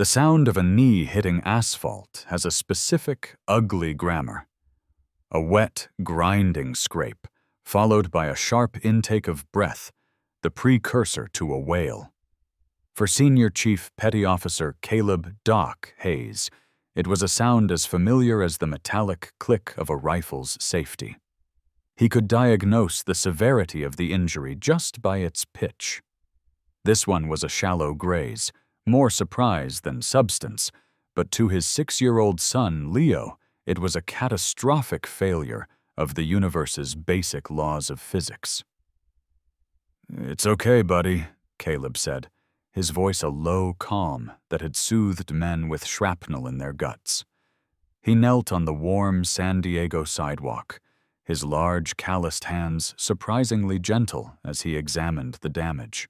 The sound of a knee hitting asphalt has a specific, ugly grammar. A wet, grinding scrape, followed by a sharp intake of breath, the precursor to a wail. For Senior Chief Petty Officer Caleb "Doc" Hayes, it was a sound as familiar as the metallic click of a rifle's safety. He could diagnose the severity of the injury just by its pitch. This one was a shallow graze, more surprise than substance, but to his 6-year-old son, Leo, it was a catastrophic failure of the universe's basic laws of physics. "It's okay, buddy," Caleb said, his voice a low calm that had soothed men with shrapnel in their guts. He knelt on the warm San Diego sidewalk, his large, calloused hands surprisingly gentle as he examined the damage.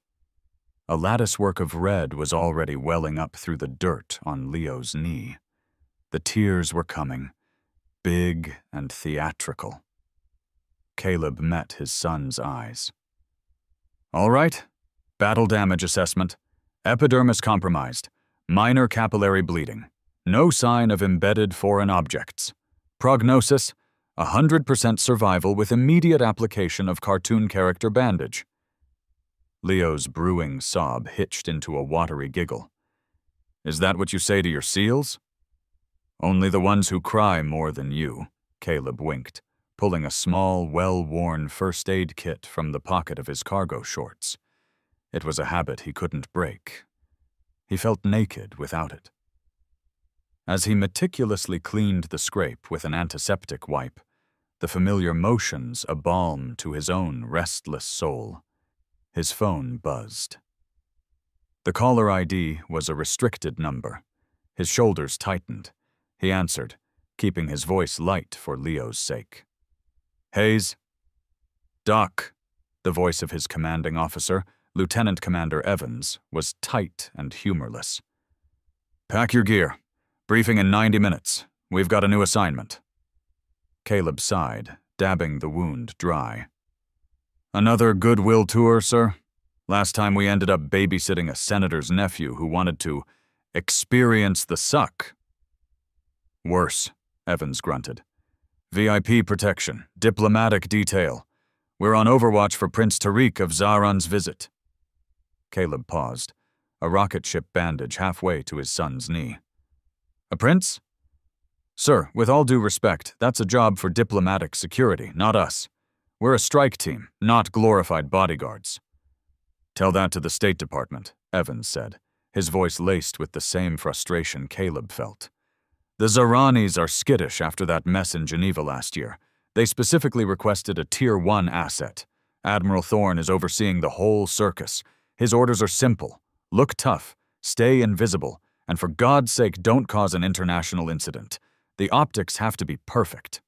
A latticework of red was already welling up through the dirt on Leo's knee. The tears were coming, big and theatrical. Caleb met his son's eyes. "All right, battle damage assessment. Epidermis compromised, minor capillary bleeding, no sign of embedded foreign objects. Prognosis, 100% survival with immediate application of cartoon character bandage." Leo's brewing sob hitched into a watery giggle. "Is that what you say to your SEALs?" "Only the ones who cry more than you," Caleb winked, pulling a small, well-worn first aid kit from the pocket of his cargo shorts. It was a habit he couldn't break. He felt naked without it. As he meticulously cleaned the scrape with an antiseptic wipe, the familiar motions a balm to his own restless soul, his phone buzzed. The caller ID was a restricted number. His shoulders tightened. He answered, keeping his voice light for Leo's sake. "Hayes?" "Doc," the voice of his commanding officer, Lieutenant Commander Evans, was tight and humorless. "Pack your gear. Briefing in 90 minutes. We've got a new assignment." Caleb sighed, dabbing the wound dry. "Another goodwill tour, sir? Last time we ended up babysitting a senator's nephew who wanted to experience the suck." "Worse," Evans grunted. "VIP protection, diplomatic detail. We're on overwatch for Prince Tariq of Zaran's visit." Caleb paused, a rocket ship bandage halfway to his son's knee. "A prince?" "Sir, with all due respect, that's a job for diplomatic security, not us. We're a strike team, not glorified bodyguards." "Tell that to the State Department," Evans said, his voice laced with the same frustration Caleb felt. "The Zaranis are skittish after that mess in Geneva last year. They specifically requested a Tier 1 asset. Admiral Thorne is overseeing the whole circus. His orders are simple. Look tough, stay invisible, and for God's sake don't cause an international incident. The optics have to be perfect."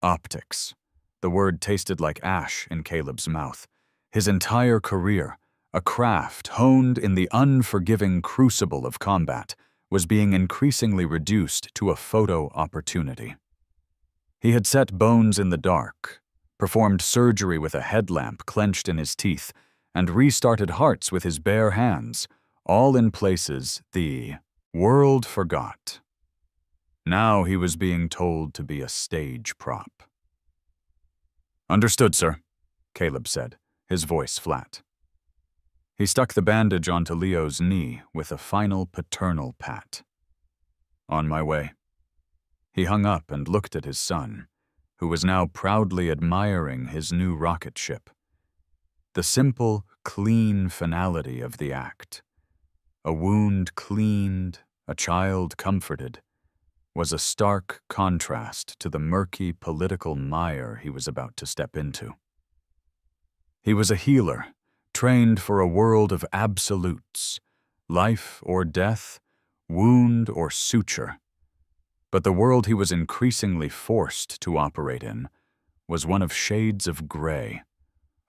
Optics. The word tasted like ash in Caleb's mouth. His entire career, a craft honed in the unforgiving crucible of combat, was being increasingly reduced to a photo opportunity. He had set bones in the dark, performed surgery with a headlamp clenched in his teeth, and restarted hearts with his bare hands, all in places the world forgot. Now he was being told to be a stage prop. "Understood, sir," Caleb said, his voice flat. He stuck the bandage onto Leo's knee with a final paternal pat. "On my way." He hung up and looked at his son, who was now proudly admiring his new rocket ship. The simple, clean finality of the act, a wound cleaned, a child comforted, was a stark contrast to the murky political mire he was about to step into. He was a healer, trained for a world of absolutes, life or death, wound or suture. But the world he was increasingly forced to operate in was one of shades of gray,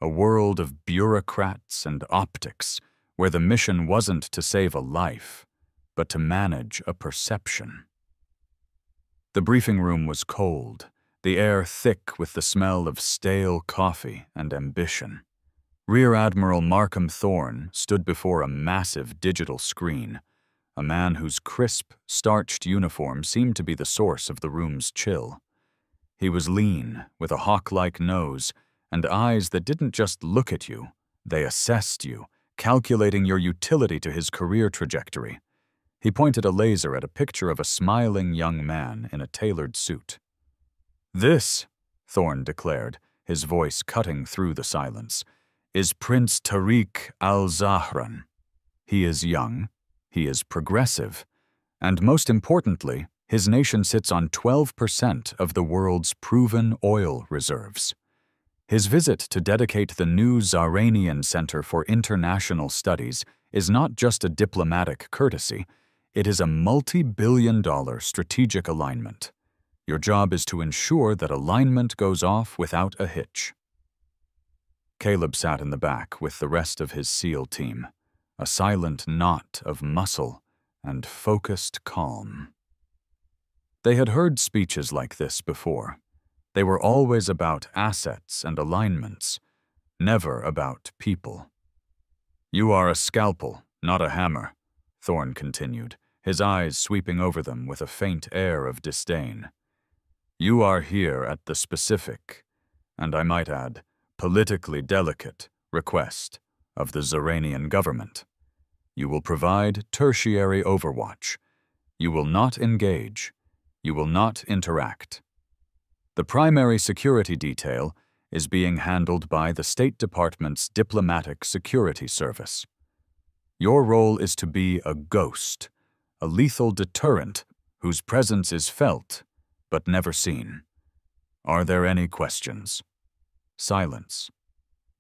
a world of bureaucrats and optics where the mission wasn't to save a life, but to manage a perception. The briefing room was cold, the air thick with the smell of stale coffee and ambition. Rear Admiral Markham Thorne stood before a massive digital screen, a man whose crisp, starched uniform seemed to be the source of the room's chill. He was lean, with a hawk-like nose, and eyes that didn't just look at you, they assessed you, calculating your utility to his career trajectory. He pointed a laser at a picture of a smiling young man in a tailored suit. "This," Thorne declared, his voice cutting through the silence, "is Prince Tariq al-Zahran. He is young, he is progressive, and most importantly, his nation sits on 12% of the world's proven oil reserves. His visit to dedicate the new Zahranian Center for International Studies is not just a diplomatic courtesy, it is a multi-billion-dollar strategic alignment. Your job is to ensure that alignment goes off without a hitch." Caleb sat in the back with the rest of his SEAL team, a silent knot of muscle and focused calm. They had heard speeches like this before. They were always about assets and alignments, never about people. "You are a scalpel, not a hammer," Thorne continued, his eyes sweeping over them with a faint air of disdain. "You are here at the specific, and I might add, politically delicate, request of the Zahranian government. You will provide tertiary overwatch. You will not engage. You will not interact. The primary security detail is being handled by the State Department's Diplomatic Security Service. Your role is to be a ghost, a lethal deterrent whose presence is felt but never seen. Are there any questions?" Silence.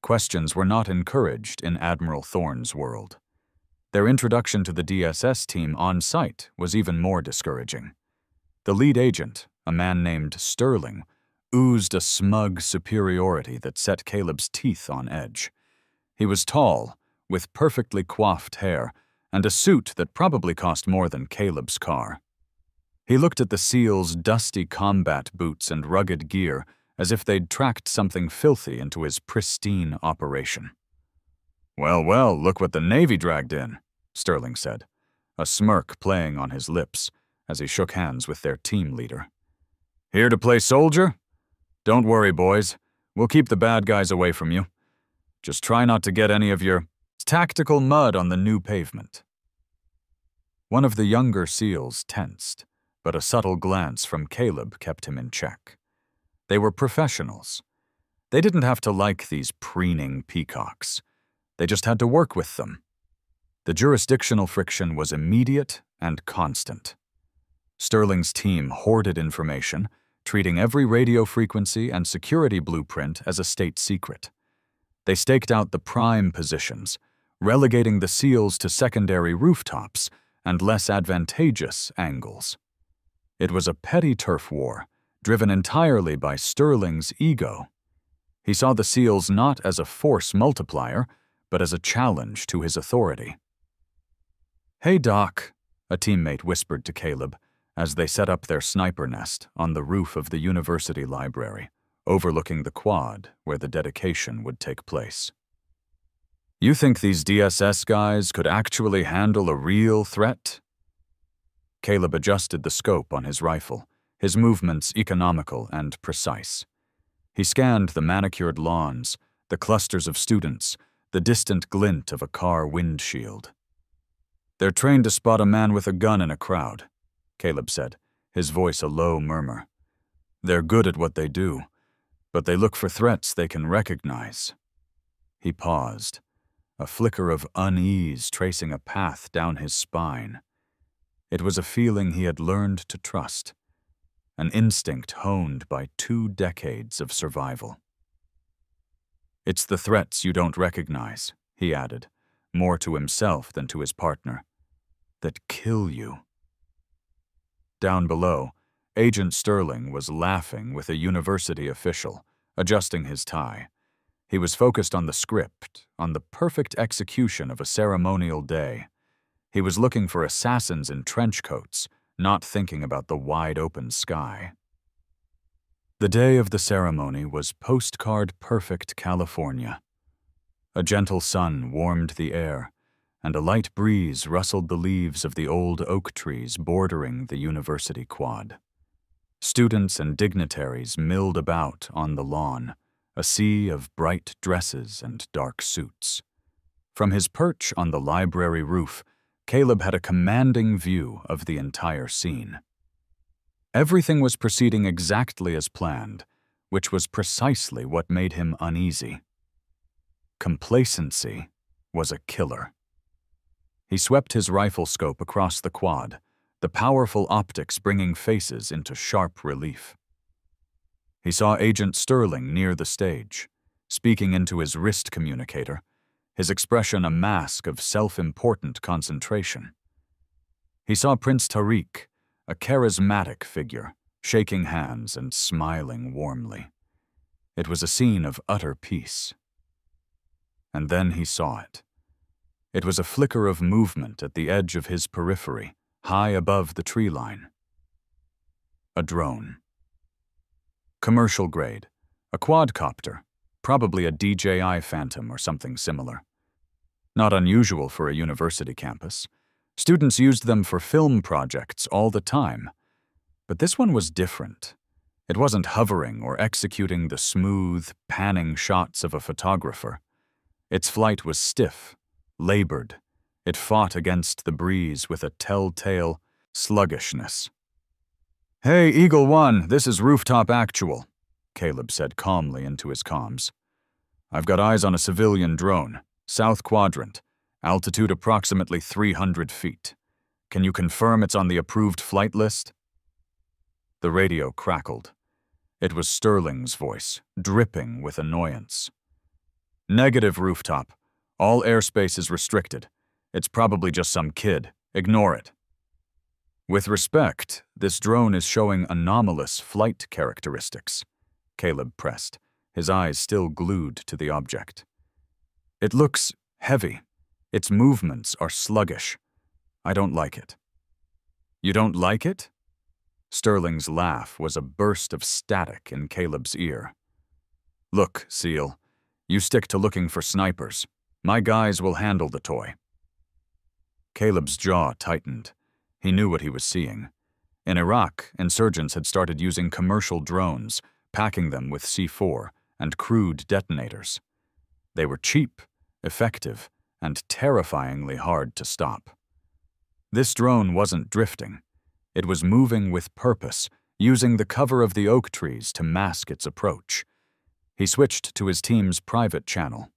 Questions were not encouraged in Admiral Thorne's world. Their introduction to the DSS team on site was even more discouraging. The lead agent, a man named Sterling, oozed a smug superiority that set Caleb's teeth on edge. He was tall, with perfectly coiffed hair, and a suit that probably cost more than Caleb's car. He looked at the SEAL's dusty combat boots and rugged gear as if they'd tracked something filthy into his pristine operation. "Well, well, look what the Navy dragged in," Sterling said, a smirk playing on his lips as he shook hands with their team leader. "Here to play soldier? Don't worry, boys. We'll keep the bad guys away from you. Just try not to get any of your tactical mud on the new pavement." One of the younger SEALs tensed, but a subtle glance from Caleb kept him in check. They were professionals. They didn't have to like these preening peacocks. They just had to work with them. The jurisdictional friction was immediate and constant. Sterling's team hoarded information, treating every radio frequency and security blueprint as a state secret. They staked out the prime positions, relegating the SEALs to secondary rooftops and less advantageous angles. It was a petty turf war, driven entirely by Sterling's ego. He saw the SEALs not as a force multiplier, but as a challenge to his authority. "Hey, Doc," a teammate whispered to Caleb as they set up their sniper nest on the roof of the university library, overlooking the quad where the dedication would take place. "You think these DSS guys could actually handle a real threat?" Caleb adjusted the scope on his rifle, his movements economical and precise. He scanned the manicured lawns, the clusters of students, the distant glint of a car windshield. "They're trained to spot a man with a gun in a crowd," Caleb said, his voice a low murmur. "They're good at what they do, but they look for threats they can recognize." He paused, a flicker of unease tracing a path down his spine. It was a feeling he had learned to trust, an instinct honed by 2 decades of survival. "It's the threats you don't recognize," he added, more to himself than to his partner, "that kill you." Down below, Agent Sterling was laughing with a university official, adjusting his tie. He was focused on the script, on the perfect execution of a ceremonial day. He was looking for assassins in trench coats, not thinking about the wide-open sky. The day of the ceremony was postcard-perfect California. A gentle sun warmed the air, and a light breeze rustled the leaves of the old oak trees bordering the university quad. Students and dignitaries milled about on the lawn, a sea of bright dresses and dark suits. From his perch on the library roof, Caleb had a commanding view of the entire scene. Everything was proceeding exactly as planned, which was precisely what made him uneasy. Complacency was a killer. He swept his rifle scope across the quad, the powerful optics bringing faces into sharp relief. He saw Agent Sterling near the stage, speaking into his wrist communicator, his expression a mask of self-important concentration. He saw Prince Tariq, a charismatic figure, shaking hands and smiling warmly. It was a scene of utter peace. And then he saw it. It was a flicker of movement at the edge of his periphery, high above the tree line. A drone. Commercial grade, a quadcopter, probably a DJI Phantom or something similar. Not unusual for a university campus. Students used them for film projects all the time. But this one was different. It wasn't hovering or executing the smooth, panning shots of a photographer. Its flight was stiff, labored. It fought against the breeze with a telltale sluggishness. "Hey, Eagle One, this is Rooftop Actual," Caleb said calmly into his comms. "I've got eyes on a civilian drone, south quadrant, altitude approximately 300 feet. Can you confirm it's on the approved flight list?" The radio crackled. It was Sterling's voice, dripping with annoyance. "Negative, Rooftop. All airspace is restricted. It's probably just some kid. Ignore it." "With respect, this drone is showing anomalous flight characteristics," Caleb pressed, his eyes still glued to the object. "It looks heavy. Its movements are sluggish. I don't like it." "You don't like it?" Sterling's laugh was a burst of static in Caleb's ear. "Look, SEAL, you stick to looking for snipers. My guys will handle the toy." Caleb's jaw tightened. He knew what he was seeing. In Iraq, insurgents had started using commercial drones, packing them with C4 and crude detonators. They were cheap, effective, and terrifyingly hard to stop. This drone wasn't drifting. It was moving with purpose, using the cover of the oak trees to mask its approach. He switched to his team's private channel.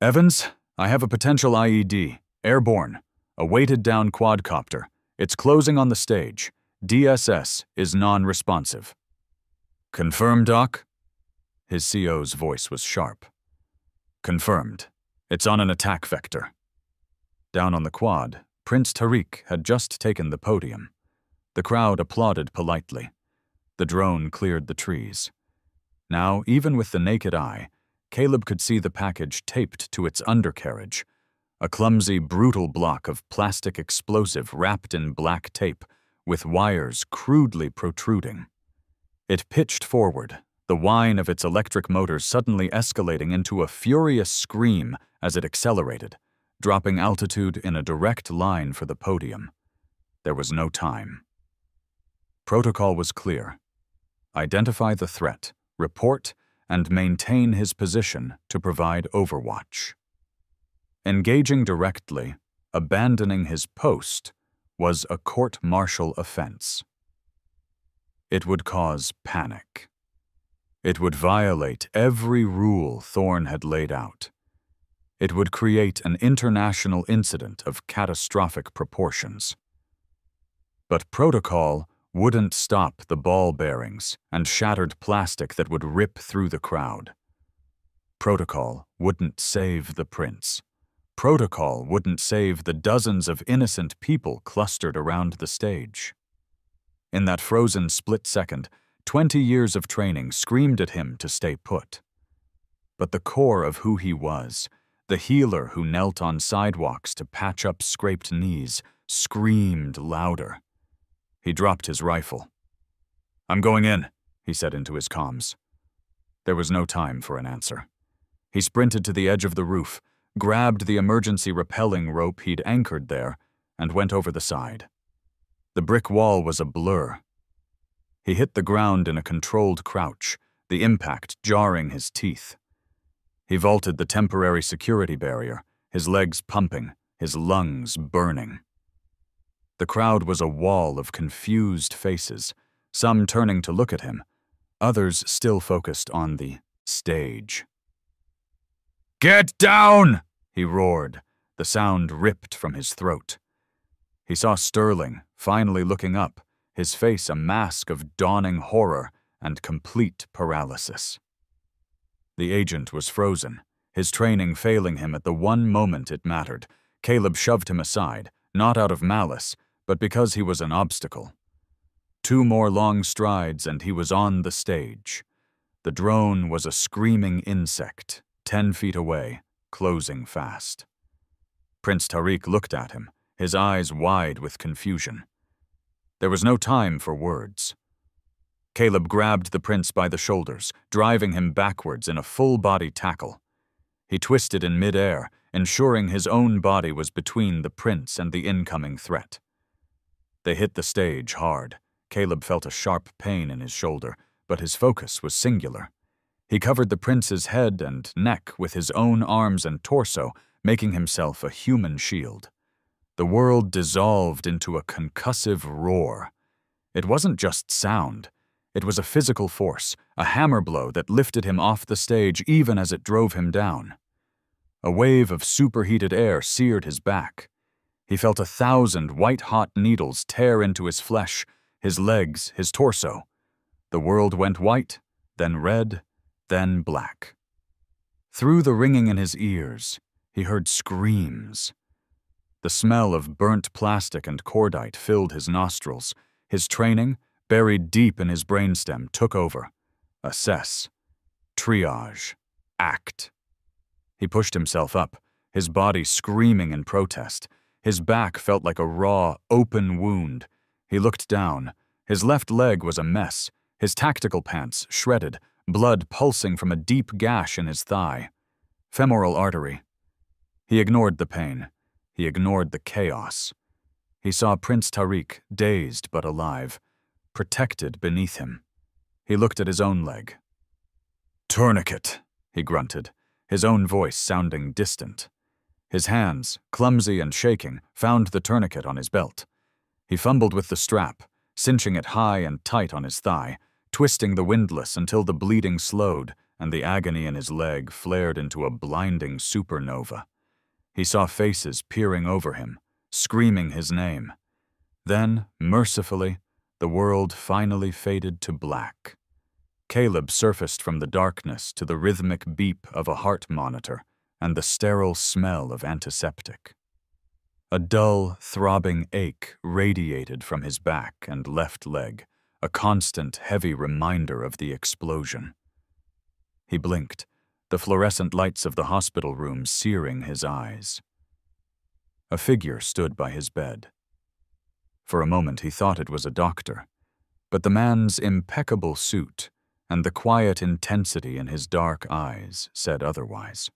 "Evans, I have a potential IED, airborne, a weighted-down quadcopter. It's closing on the stage. DSS is non-responsive." "Confirmed, Doc?" His CO's voice was sharp. "Confirmed. It's on an attack vector." Down on the quad, Prince Tariq had just taken the podium. The crowd applauded politely. The drone cleared the trees. Now, even with the naked eye, Caleb could see the package taped to its undercarriage, a clumsy, brutal block of plastic explosive wrapped in black tape, with wires crudely protruding. It pitched forward, the whine of its electric motors suddenly escalating into a furious scream as it accelerated, dropping altitude in a direct line for the podium. There was no time. Protocol was clear. Identify the threat, report, and maintain his position to provide overwatch. Engaging directly, abandoning his post, was a court-martial offense. It would cause panic. It would violate every rule Thorne had laid out. It would create an international incident of catastrophic proportions. But protocol wouldn't stop the ball bearings and shattered plastic that would rip through the crowd. Protocol wouldn't save the prince. Protocol wouldn't save the dozens of innocent people clustered around the stage. In that frozen split second, 20 years of training screamed at him to stay put. But the core of who he was, the healer who knelt on sidewalks to patch up scraped knees, screamed louder. He dropped his rifle. "I'm going in," he said into his comms. There was no time for an answer. He sprinted to the edge of the roof, grabbed the emergency rappelling rope he'd anchored there, and went over the side. The brick wall was a blur. He hit the ground in a controlled crouch, the impact jarring his teeth. He vaulted the temporary security barrier, his legs pumping, his lungs burning. The crowd was a wall of confused faces, some turning to look at him, others still focused on the stage. "Get down!" he roared, the sound ripped from his throat. He saw Sterling, finally looking up, his face a mask of dawning horror and complete paralysis. The agent was frozen, his training failing him at the one moment it mattered. Caleb shoved him aside, not out of malice, but because he was an obstacle. 2 more long strides and he was on the stage. The drone was a screaming insect, 10 feet away, closing fast. Prince Tariq looked at him, his eyes wide with confusion. There was no time for words. Caleb grabbed the prince by the shoulders, driving him backwards in a full-body tackle. He twisted in mid-air, ensuring his own body was between the prince and the incoming threat. They hit the stage hard. Caleb felt a sharp pain in his shoulder, but his focus was singular. He covered the prince's head and neck with his own arms and torso, making himself a human shield. The world dissolved into a concussive roar. It wasn't just sound. It was a physical force, a hammer blow that lifted him off the stage even as it drove him down. A wave of superheated air seared his back. He felt 1,000 white-hot needles tear into his flesh, his legs, his torso. The world went white, then red, then black. Through the ringing in his ears, he heard screams. The smell of burnt plastic and cordite filled his nostrils. His training, buried deep in his brainstem, took over. Assess. Triage. Act. He pushed himself up, his body screaming in protest. His back felt like a raw, open wound. He looked down. His left leg was a mess, his tactical pants shredded, blood pulsing from a deep gash in his thigh. Femoral artery. He ignored the pain. He ignored the chaos. He saw Prince Tariq, dazed but alive, protected beneath him. He looked at his own leg. "Tourniquet," he grunted, his own voice sounding distant. His hands, clumsy and shaking, found the tourniquet on his belt. He fumbled with the strap, cinching it high and tight on his thigh, twisting the windlass until the bleeding slowed and the agony in his leg flared into a blinding supernova. He saw faces peering over him, screaming his name. Then, mercifully, the world finally faded to black. Caleb surfaced from the darkness to the rhythmic beep of a heart monitor and the sterile smell of antiseptic. A dull, throbbing ache radiated from his back and left leg, a constant, heavy reminder of the explosion. He blinked, the fluorescent lights of the hospital room searing his eyes. A figure stood by his bed. For a moment he thought it was a doctor, but the man's impeccable suit and the quiet intensity in his dark eyes said otherwise.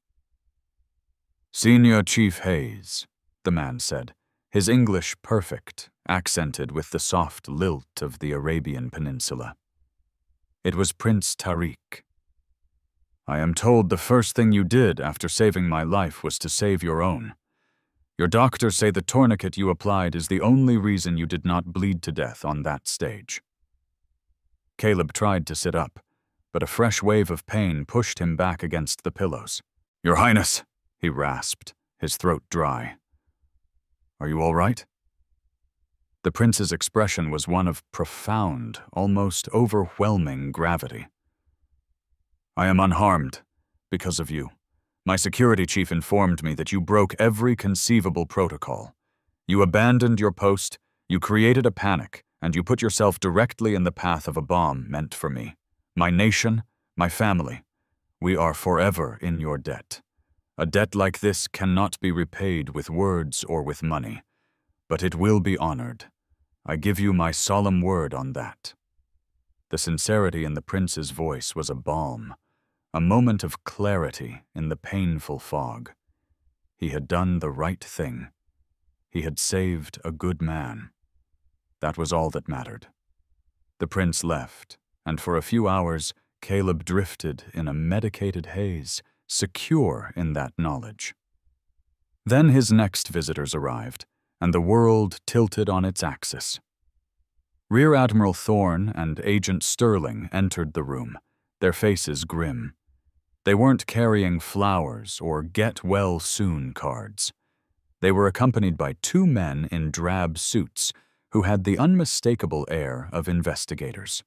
"Senior Chief Hayes," the man said, his English perfect, accented with the soft lilt of the Arabian Peninsula. It was Prince Tariq. "I am told the first thing you did after saving my life was to save your own. Your doctors say the tourniquet you applied is the only reason you did not bleed to death on that stage." Caleb tried to sit up, but a fresh wave of pain pushed him back against the pillows. "Your Highness," he rasped, his throat dry. "Are you all right?" The prince's expression was one of profound, almost overwhelming gravity. "I am unharmed, because of you. My security chief informed me that you broke every conceivable protocol. You abandoned your post, you created a panic, and you put yourself directly in the path of a bomb meant for me, my nation, my family. We are forever in your debt. A debt like this cannot be repaid with words or with money, but it will be honored. I give you my solemn word on that." The sincerity in the prince's voice was a balm, a moment of clarity in the painful fog. He had done the right thing. He had saved a good man. That was all that mattered. The prince left, and for a few hours, Caleb drifted in a medicated haze, secure in that knowledge. Then his next visitors arrived, and the world tilted on its axis. Rear Admiral Thorne and Agent Sterling entered the room, their faces grim. They weren't carrying flowers or get-well-soon cards. They were accompanied by two men in drab suits who had the unmistakable air of investigators.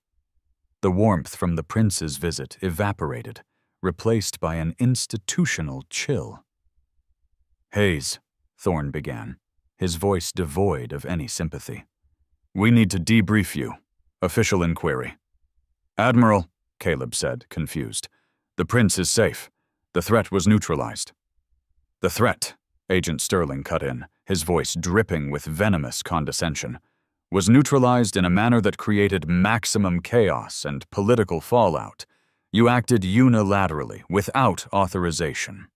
The warmth from the prince's visit evaporated, replaced by an institutional chill. "Hayes," Thorne began, his voice devoid of any sympathy. "We need to debrief you. Official inquiry." "Admiral," Caleb said, confused. "The prince is safe. The threat was neutralized." "The threat," Agent Sterling cut in, his voice dripping with venomous condescension, "was neutralized in a manner that created maximum chaos and political fallout. You acted unilaterally, without authorization."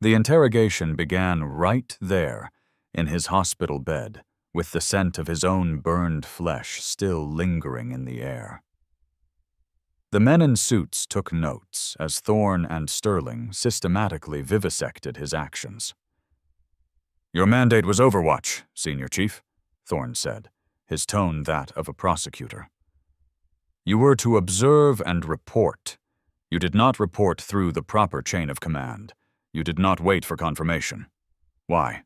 The interrogation began right there, in his hospital bed, with the scent of his own burned flesh still lingering in the air. The men in suits took notes as Thorne and Sterling systematically vivisected his actions. "Your mandate was Overwatch, Senior Chief," Thorne said, his tone that of a prosecutor. "You were to observe and report. You did not report through the proper chain of command. You did not wait for confirmation. Why?"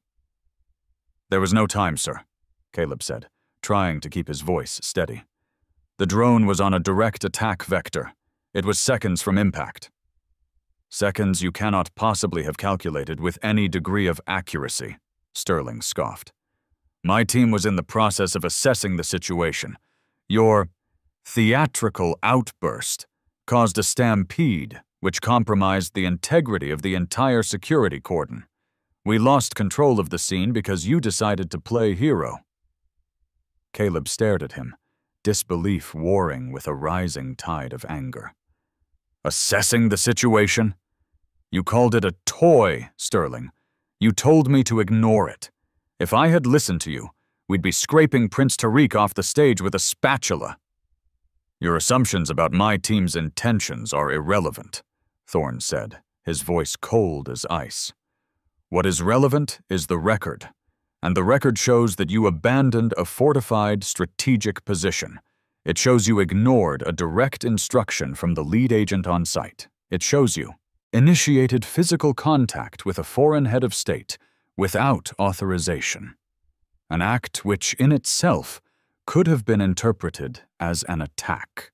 "There was no time, sir," Caleb said, trying to keep his voice steady. "The drone was on a direct attack vector. It was seconds from impact." "Seconds you cannot possibly have calculated with any degree of accuracy," Sterling scoffed. "My team was in the process of assessing the situation. Your theatrical outburst caused a stampede which compromised the integrity of the entire security cordon. We lost control of the scene because you decided to play hero." Caleb stared at him, disbelief warring with a rising tide of anger. "Assessing the situation? You called it a toy, Sterling. You told me to ignore it. If I had listened to you, we'd be scraping Prince Tariq off the stage with a spatula." "Your assumptions about my team's intentions are irrelevant," Thorne said, his voice cold as ice. "What is relevant is the record, and the record shows that you abandoned a fortified strategic position. It shows you ignored a direct instruction from the lead agent on site. It shows you initiated physical contact with a foreign head of state without authorization. An act which in itself could have been interpreted as an attack.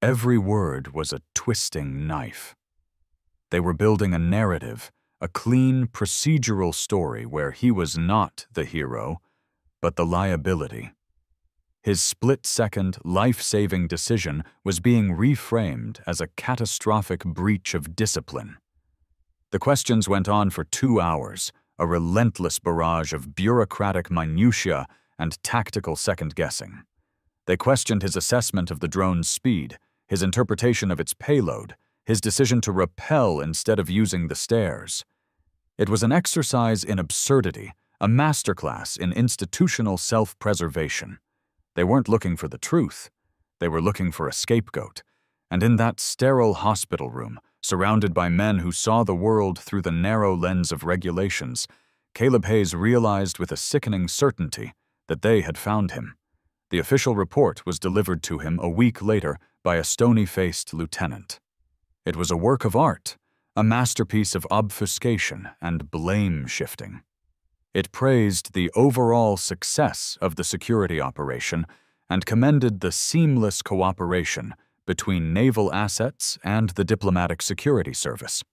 Every word was a twisting knife. They were building a narrative, a clean procedural story where he was not the hero, but the liability. His split-second, life-saving decision was being reframed as a catastrophic breach of discipline. The questions went on for 2 hours, a relentless barrage of bureaucratic minutiae and tactical second-guessing. They questioned his assessment of the drone's speed, his interpretation of its payload, his decision to rappel instead of using the stairs. It was an exercise in absurdity, a masterclass in institutional self-preservation. They weren't looking for the truth. They were looking for a scapegoat. And in that sterile hospital room, surrounded by men who saw the world through the narrow lens of regulations, Caleb Hayes realized with a sickening certainty that they had found him. The official report was delivered to him a week later by a stony-faced lieutenant. It was a work of art, a masterpiece of obfuscation and blame-shifting. It praised the overall success of the security operation and commended the seamless cooperation between naval assets and the Diplomatic Security Service.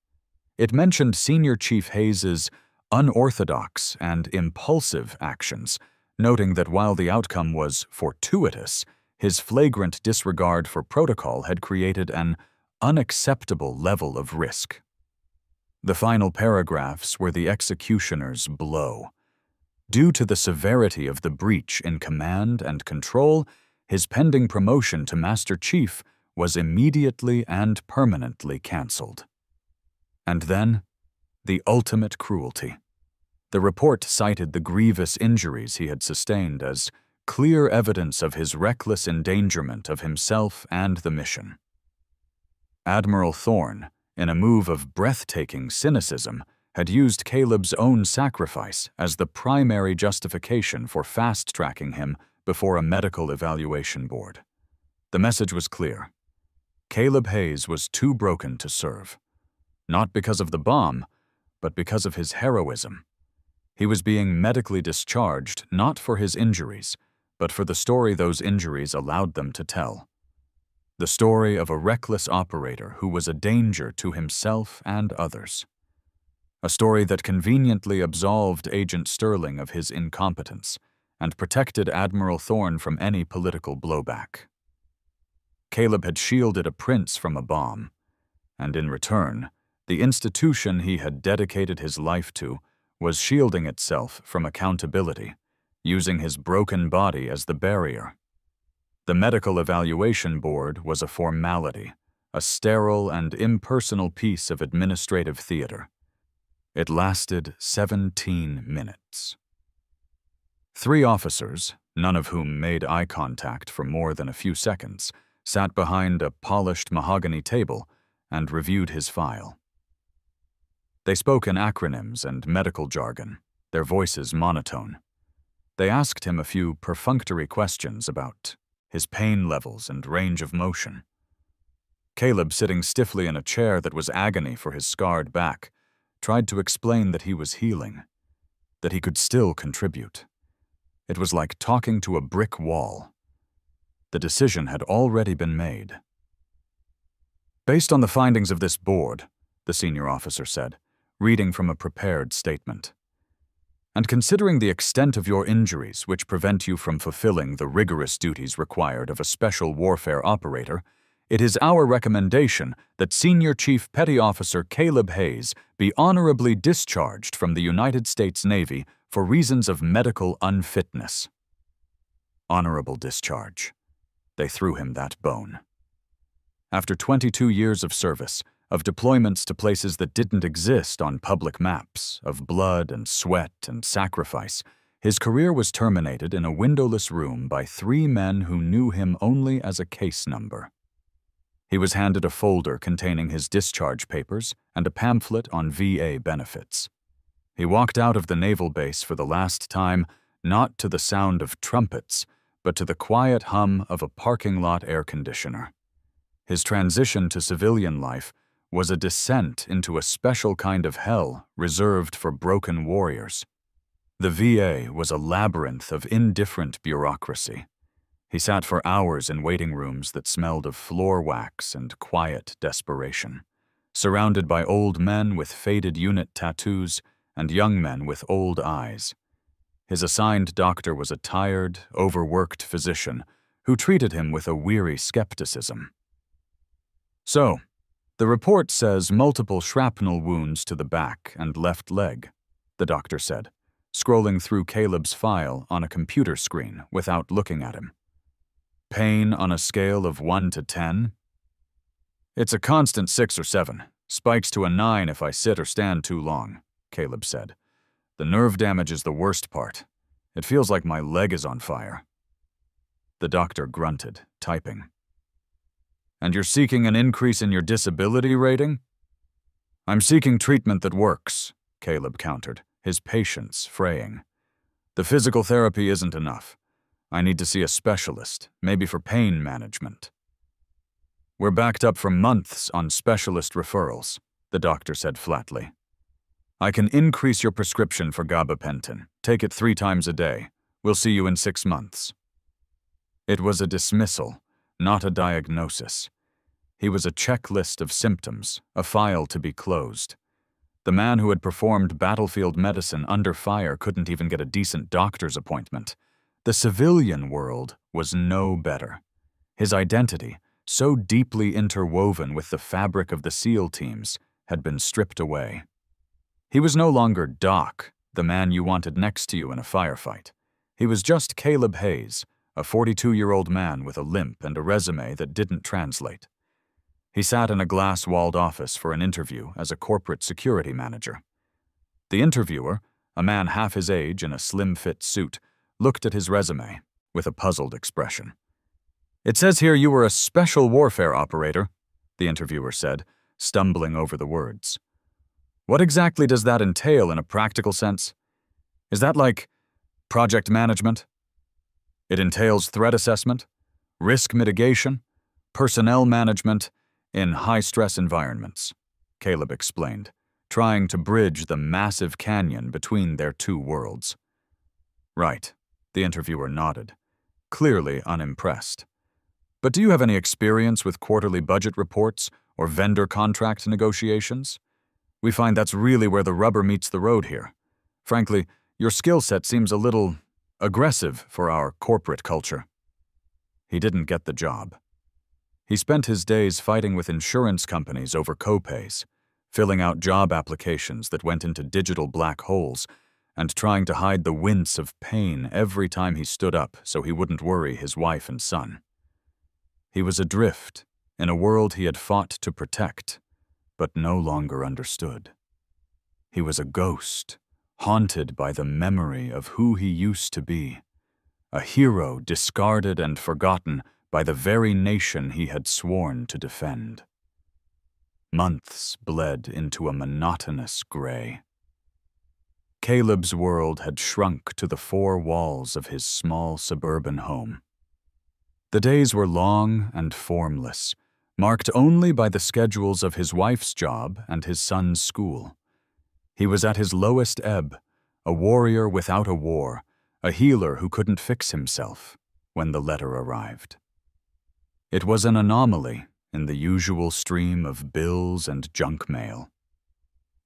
It mentioned Senior Chief Hayes's unorthodox and impulsive actions, noting that while the outcome was fortuitous, his flagrant disregard for protocol had created an unacceptable level of risk. The final paragraphs were the executioner's blow. Due to the severity of the breach in command and control, his pending promotion to Master Chief was immediately and permanently cancelled. And then, the ultimate cruelty. The report cited the grievous injuries he had sustained as clear evidence of his reckless endangerment of himself and the mission. Admiral Thorne, in a move of breathtaking cynicism, had used Caleb's own sacrifice as the primary justification for fast-tracking him before a medical evaluation board. The message was clear. Caleb Hayes was too broken to serve. Not because of the bomb, but because of his heroism. He was being medically discharged not for his injuries, but for the story those injuries allowed them to tell. The story of a reckless operator who was a danger to himself and others. A story that conveniently absolved Agent Sterling of his incompetence and protected Admiral Thorne from any political blowback. Caleb had shielded a prince from a bomb, and in return, the institution he had dedicated his life to was shielding itself from accountability, using his broken body as the barrier. The medical evaluation board was a formality, a sterile and impersonal piece of administrative theater. It lasted 17 minutes. 3 officers, none of whom made eye contact for more than a few seconds, sat behind a polished mahogany table and reviewed his file. They spoke in acronyms and medical jargon, their voices monotone. They asked him a few perfunctory questions about his pain levels and range of motion. Caleb, sitting stiffly in a chair that was agony for his scarred back, tried to explain that he was healing, that he could still contribute. It was like talking to a brick wall. The decision had already been made. Based on the findings of this board, the senior officer said, reading from a prepared statement, and considering the extent of your injuries which prevent you from fulfilling the rigorous duties required of a special warfare operator, it is our recommendation that Senior Chief Petty Officer Caleb Hayes be honorably discharged from the United States Navy for reasons of medical unfitness. Honorable discharge. They threw him that bone. After 22 years of service, of deployments to places that didn't exist on public maps, of blood and sweat and sacrifice, his career was terminated in a windowless room by 3 men who knew him only as a case number. He was handed a folder containing his discharge papers and a pamphlet on VA benefits. He walked out of the naval base for the last time, not to the sound of trumpets, but to the quiet hum of a parking lot air conditioner. His transition to civilian life was a descent into a special kind of hell reserved for broken warriors. The VA was a labyrinth of indifferent bureaucracy. He sat for hours in waiting rooms that smelled of floor wax and quiet desperation, surrounded by old men with faded unit tattoos and young men with old eyes. His assigned doctor was a tired, overworked physician who treated him with a weary skepticism. So, the report says multiple shrapnel wounds to the back and left leg, the doctor said, scrolling through Caleb's file on a computer screen without looking at him. Pain on a scale of 1 to 10? It's a constant 6 or 7. Spikes to a 9 if I sit or stand too long, Caleb said. The nerve damage is the worst part. It feels like my leg is on fire. The doctor grunted, typing. And you're seeking an increase in your disability rating? I'm seeking treatment that works, Caleb countered, his patience fraying. The physical therapy isn't enough. I need to see a specialist, maybe for pain management. We're backed up for months on specialist referrals, the doctor said flatly. I can increase your prescription for gabapentin. Take it 3 times a day. We'll see you in 6 months. It was a dismissal, not a diagnosis. He was a checklist of symptoms, a file to be closed. The man who had performed battlefield medicine under fire couldn't even get a decent doctor's appointment. The civilian world was no better. His identity, so deeply interwoven with the fabric of the SEAL teams, had been stripped away. He was no longer Doc, the man you wanted next to you in a firefight. He was just Caleb Hayes, a 42-year-old man with a limp and a resume that didn't translate. He sat in a glass-walled office for an interview as a corporate security manager. The interviewer, a man half his age in a slim-fit suit, looked at his resume with a puzzled expression. "It says here you were a special warfare operator," the interviewer said, stumbling over the words. "What exactly does that entail in a practical sense? Is that like project management?" "It entails threat assessment, risk mitigation, personnel management in high-stress environments," Caleb explained, trying to bridge the massive canyon between their two worlds. "Right," the interviewer nodded, clearly unimpressed. "But do you have any experience with quarterly budget reports or vendor contract negotiations? We find that's really where the rubber meets the road here. Frankly, your skill set seems a little aggressive for our corporate culture." He didn't get the job. He spent his days fighting with insurance companies over copays, filling out job applications that went into digital black holes, and trying to hide the wince of pain every time he stood up so he wouldn't worry his wife and son. He was adrift in a world he had fought to protect, but no longer understood. He was a ghost, haunted by the memory of who he used to be, a hero discarded and forgotten by the very nation he had sworn to defend. Months bled into a monotonous gray. Caleb's world had shrunk to the four walls of his small suburban home. The days were long and formless, marked only by the schedules of his wife's job and his son's school. He was at his lowest ebb, a warrior without a war, a healer who couldn't fix himself, when the letter arrived. It was an anomaly in the usual stream of bills and junk mail.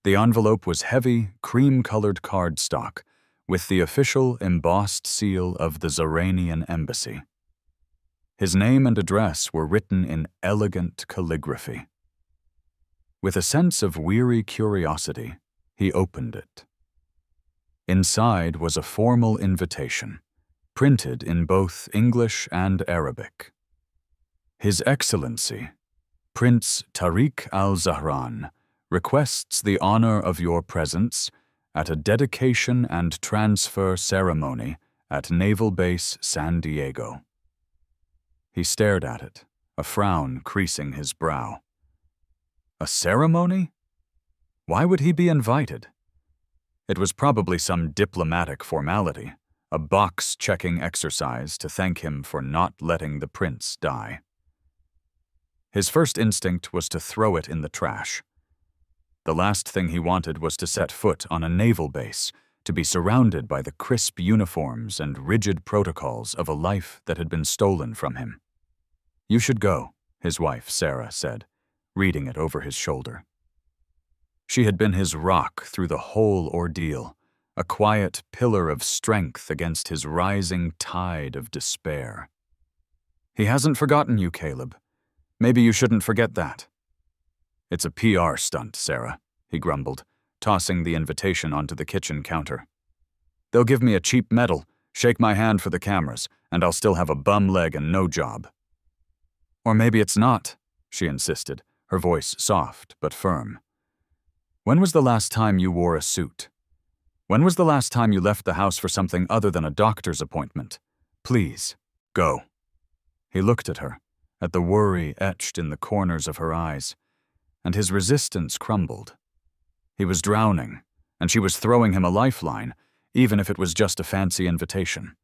The envelope was heavy, cream-colored cardstock with the official embossed seal of the Zoranian embassy. His name and address were written in elegant calligraphy. With a sense of weary curiosity, he opened it. Inside was a formal invitation, printed in both English and Arabic. "His Excellency, Prince Tariq al-Zahran, requests the honor of your presence at a dedication and transfer ceremony at Naval Base San Diego." He stared at it, a frown creasing his brow. A ceremony? Why would he be invited? It was probably some diplomatic formality, a box-checking exercise to thank him for not letting the prince die. His first instinct was to throw it in the trash. The last thing he wanted was to set foot on a naval base, to be surrounded by the crisp uniforms and rigid protocols of a life that had been stolen from him. "You should go," his wife, Sarah, said, reading it over his shoulder. She had been his rock through the whole ordeal, a quiet pillar of strength against his rising tide of despair. "He hasn't forgotten you, Caleb. Maybe you shouldn't forget that." "It's a PR stunt, Sarah," he grumbled, tossing the invitation onto the kitchen counter. "They'll give me a cheap medal, shake my hand for the cameras, and I'll still have a bum leg and no job." "Or maybe it's not," she insisted, her voice soft but firm. "When was the last time you wore a suit? When was the last time you left the house for something other than a doctor's appointment? Please, go." He looked at her, at the worry etched in the corners of her eyes, and his resistance crumbled. He was drowning, and she was throwing him a lifeline, even if it was just a fancy invitation.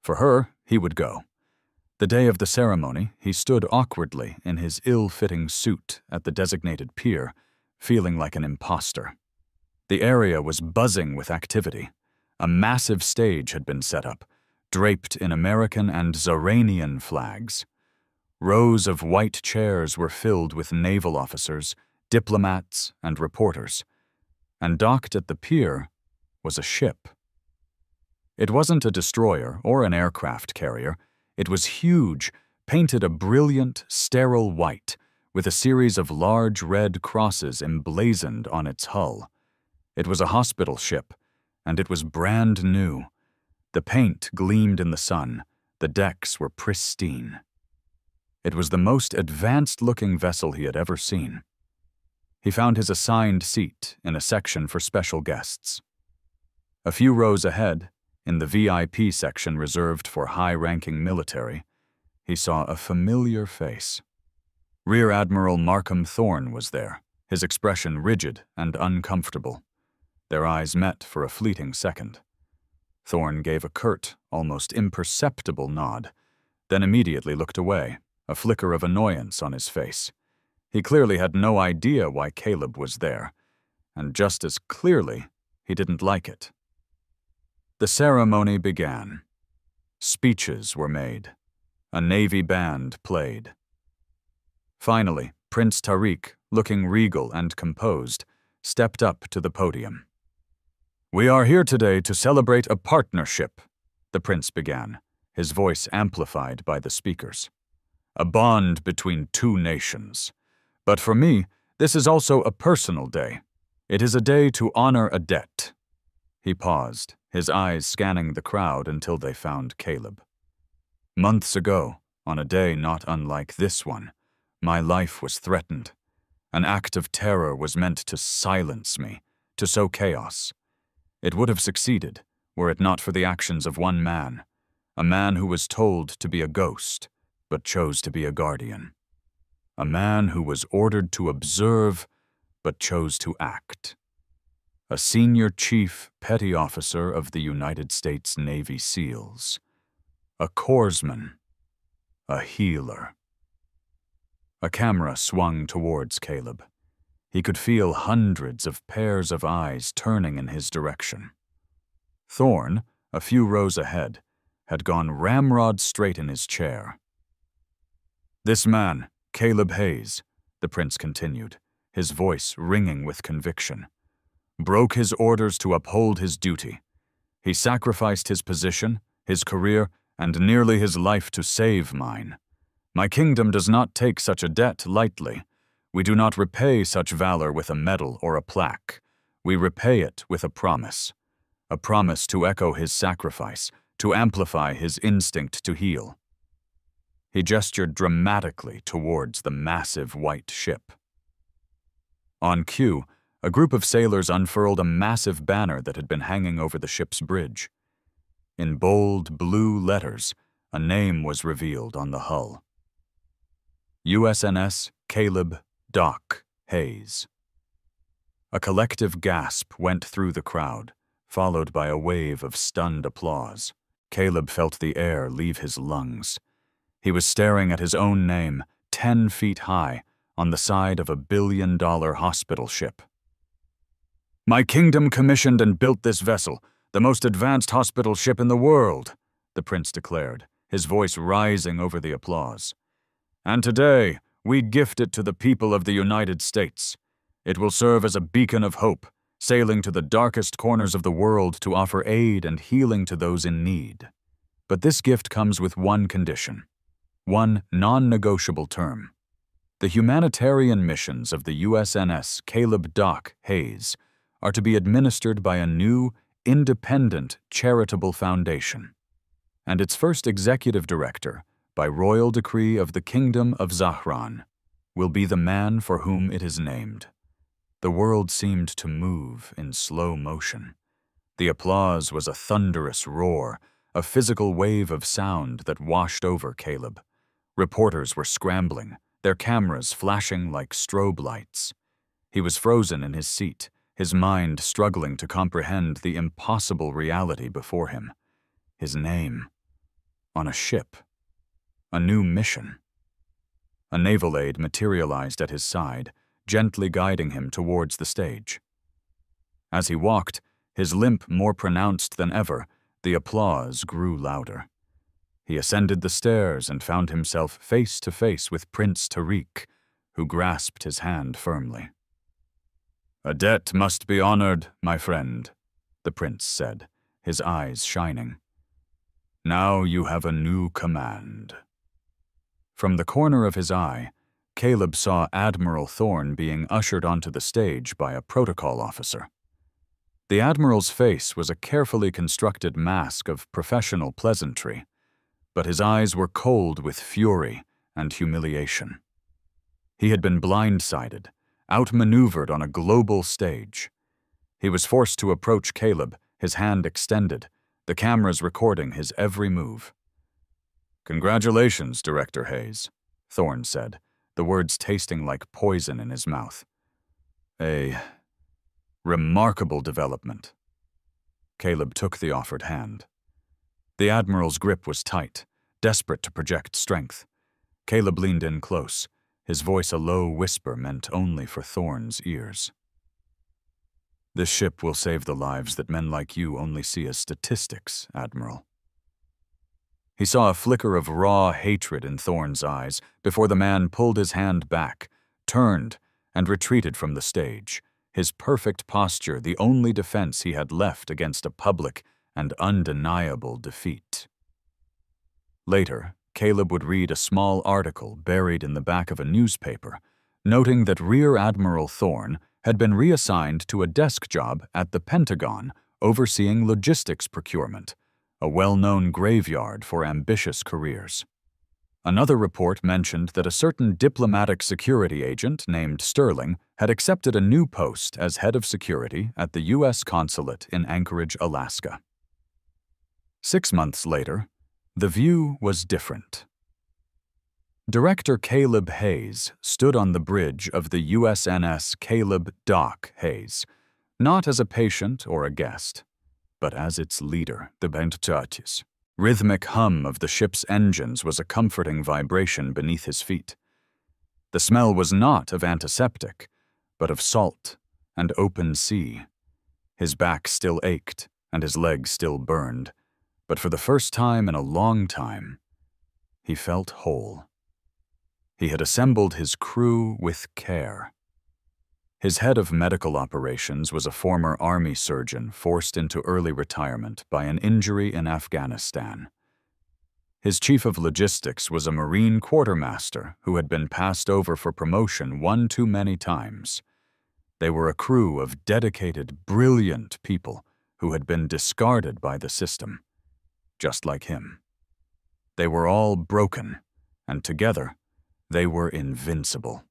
For her, he would go. The day of the ceremony, he stood awkwardly in his ill-fitting suit at the designated pier, feeling like an imposter. The area was buzzing with activity. A massive stage had been set up, draped in American and Zoranian flags. Rows of white chairs were filled with naval officers, diplomats, and reporters. And docked at the pier was a ship. It wasn't a destroyer or an aircraft carrier. It was huge, painted a brilliant, sterile white, with a series of large red crosses emblazoned on its hull. It was a hospital ship, and it was brand new. The paint gleamed in the sun. The decks were pristine. It was the most advanced-looking vessel he had ever seen. He found his assigned seat in a section for special guests. A few rows ahead, in the VIP section reserved for high-ranking military, he saw a familiar face. Rear Admiral Markham Thorne was there, his expression rigid and uncomfortable. Their eyes met for a fleeting second. Thorne gave a curt, almost imperceptible nod, then immediately looked away, a flicker of annoyance on his face. He clearly had no idea why Caleb was there, and just as clearly, he didn't like it. The ceremony began. Speeches were made. A Navy band played. Finally, Prince Tariq, looking regal and composed, stepped up to the podium. "We are here today to celebrate a partnership," the prince began, his voice amplified by the speakers. "A bond between two nations. But for me, this is also a personal day. It is a day to honor a debt." He paused, his eyes scanning the crowd until they found Caleb. "Months ago, on a day not unlike this one, my life was threatened. An act of terror was meant to silence me, to sow chaos. It would have succeeded, were it not for the actions of one man, a man who was told to be a ghost, but chose to be a guardian. A man who was ordered to observe, but chose to act. A senior chief petty officer of the United States Navy SEALs. A corpsman. A healer." A camera swung towards Caleb. He could feel hundreds of pairs of eyes turning in his direction. Thorne, a few rows ahead, had gone ramrod straight in his chair. "This man, Caleb Hayes," the prince continued, his voice ringing with conviction, "broke his orders to uphold his duty. He sacrificed his position, his career, and nearly his life to save mine. My kingdom does not take such a debt lightly. We do not repay such valor with a medal or a plaque. We repay it with a promise to echo his sacrifice, to amplify his instinct to heal." He gestured dramatically towards the massive white ship. On cue, a group of sailors unfurled a massive banner that had been hanging over the ship's bridge. In bold blue letters, a name was revealed on the hull. USNS Caleb Doc Hayes. A collective gasp went through the crowd, followed by a wave of stunned applause. Caleb felt the air leave his lungs. He was staring at his own name, 10 feet high, on the side of a billion-dollar hospital ship. "My kingdom commissioned and built this vessel, the most advanced hospital ship in the world," the prince declared, his voice rising over the applause. "And today, we gift it to the people of the United States. It will serve as a beacon of hope, sailing to the darkest corners of the world to offer aid and healing to those in need. But this gift comes with one condition, one non-negotiable term. The humanitarian missions of the USNS Caleb Doc Hayes are to be administered by a new, independent charitable foundation, and its first executive director, by royal decree of the Kingdom of Zahran, will be the man for whom it is named." The world seemed to move in slow motion. The applause was a thunderous roar, a physical wave of sound that washed over Caleb. Reporters were scrambling, their cameras flashing like strobe lights. He was frozen in his seat, his mind struggling to comprehend the impossible reality before him. His name. On a ship. A new mission. A naval aide materialized at his side, gently guiding him towards the stage. As he walked, his limp more pronounced than ever, the applause grew louder. He ascended the stairs and found himself face to face with Prince Tariq, who grasped his hand firmly. "A debt must be honored, my friend," the prince said, his eyes shining. "Now you have a new command." From the corner of his eye, Caleb saw Admiral Thorne being ushered onto the stage by a protocol officer. The Admiral's face was a carefully constructed mask of professional pleasantry, but his eyes were cold with fury and humiliation. He had been blindsided, outmaneuvered on a global stage. He was forced to approach Caleb, his hand extended, the cameras recording his every move. "Congratulations, Director Hayes," Thorne said, the words tasting like poison in his mouth. "A remarkable development." Caleb took the offered hand. The Admiral's grip was tight, desperate to project strength. Caleb leaned in close, his voice a low whisper meant only for Thorne's ears. "This ship will save the lives that men like you only see as statistics, Admiral." He saw a flicker of raw hatred in Thorne's eyes before the man pulled his hand back, turned, and retreated from the stage, his perfect posture the only defense he had left against a public and undeniable defeat. Later, Caleb would read a small article buried in the back of a newspaper, noting that Rear Admiral Thorne had been reassigned to a desk job at the Pentagon overseeing logistics procurement, a well-known graveyard for ambitious careers. Another report mentioned that a certain diplomatic security agent named Sterling had accepted a new post as head of security at the U.S. consulate in Anchorage, Alaska. 6 months later, the view was different. Director Caleb Hayes stood on the bridge of the USNS Caleb Doc Hayes, not as a patient or a guest, but as its leader, the Bentchatis. Rhythmic hum of the ship's engines was a comforting vibration beneath his feet. The smell was not of antiseptic, but of salt and open sea. His back still ached and his legs still burned, but for the first time in a long time, he felt whole. He had assembled his crew with care. His head of medical operations was a former Army surgeon forced into early retirement by an injury in Afghanistan. His chief of logistics was a Marine quartermaster who had been passed over for promotion one too many times. They were a crew of dedicated, brilliant people who had been discarded by the system, just like him. They were all broken, and together, they were invincible.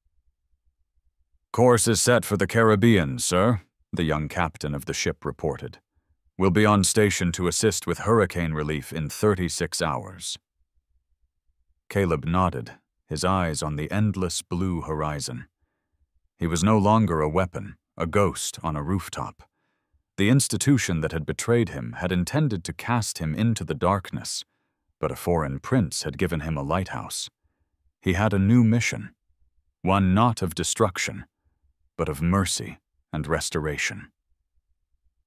"Course is set for the Caribbean, sir," the young captain of the ship reported. "We'll be on station to assist with hurricane relief in 36 hours. Caleb nodded, his eyes on the endless blue horizon. He was no longer a weapon, a ghost on a rooftop. The institution that had betrayed him had intended to cast him into the darkness, but a foreign prince had given him a lighthouse. He had a new mission, one not of destruction, but of mercy and restoration.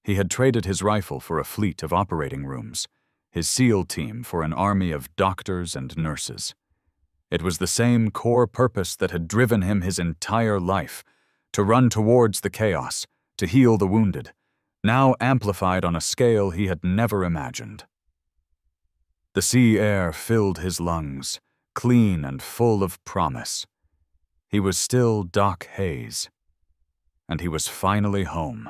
He had traded his rifle for a fleet of operating rooms, his SEAL team for an army of doctors and nurses. It was the same core purpose that had driven him his entire life, to run towards the chaos, to heal the wounded, now amplified on a scale he had never imagined. The sea air filled his lungs, clean and full of promise. He was still Doc Hayes, and he was finally home.